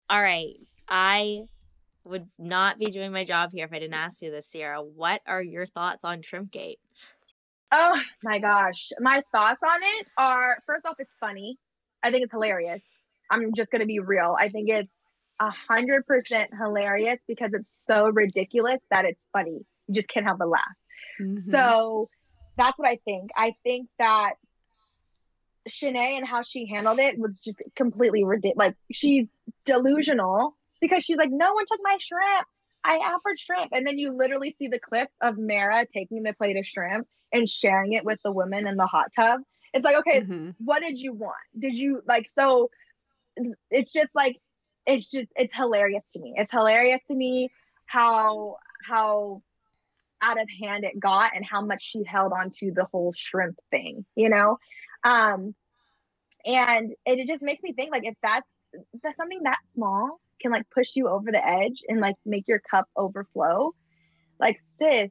All right. I would not be doing my job here if I didn't ask you this, Sierra. What are your thoughts on Shrimpgate? Oh my gosh. My thoughts on it are, first off, it's funny. I think it's hilarious. I'm just gonna be real. I think it's 100% hilarious because it's so ridiculous that it's funny. You just can't help but laugh. Mm-hmm. So that's what I think. I think that Shanae and how she handled it was just completely ridiculous. Like she's delusional because she's like, no one took my shrimp. I offered shrimp. And then you literally see the clip of Mara taking the plate of shrimp and sharing it with the women in the hot tub. It's like, okay, Mm-hmm. what did you want? Did you like, so it's just like, it's hilarious to me. It's hilarious to me how out of hand it got and how much she held on to the whole shrimp thing, you know? Um, and it just makes me think like if that's something that small can like push you over the edge and like make your cup overflow, like sis,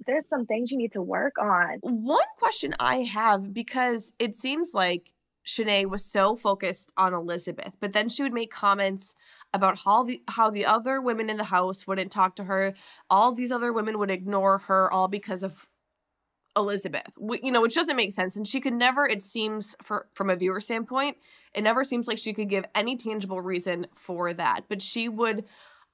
there's some things you need to work on. One question I have, because it seems like Shanae was so focused on Elizabeth, but then she would make comments about how the other women in the house wouldn't talk to her. All these other women would ignore her, all because of Elizabeth, which doesn't make sense. And she could never, it seems, from a viewer standpoint, it never seems like she could give any tangible reason for that. But she would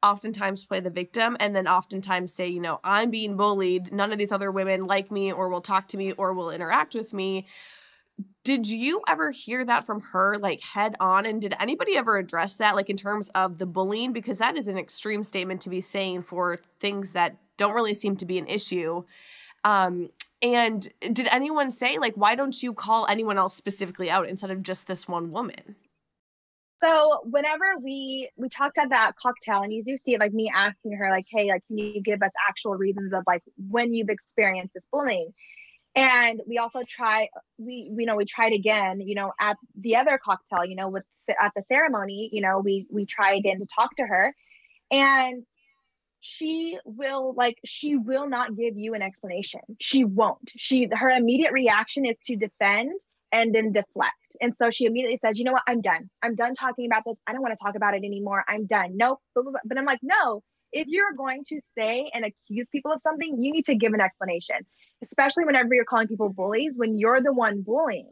oftentimes play the victim and then oftentimes say, I'm being bullied. None of these other women like me or will talk to me or will interact with me. Did you ever hear that from her, like, head on? And did anybody ever address that, like, in terms of the bullying? Because that is an extreme statement to be saying for things that don't really seem to be an issue. And did anyone say, like, why don't you call anyone else specifically out instead of just this one woman? So whenever we talked at that cocktail, and you do see like me asking her like, hey, like, can you give us actual reasons of like when you've experienced this bullying? And we also we tried again, at the other cocktail, with at the ceremony, we try again to talk to her, and she will not give you an explanation. She won't. Her immediate reaction is to defend and then deflect. And so she immediately says, you know what, I'm done. I'm done talking about this. I don't want to talk about it anymore. I'm done. Nope. Blah, blah, blah. But I'm like, no, if you're going to say and accuse people of something, you need to give an explanation, especially whenever you're calling people bullies when you're the one bullying.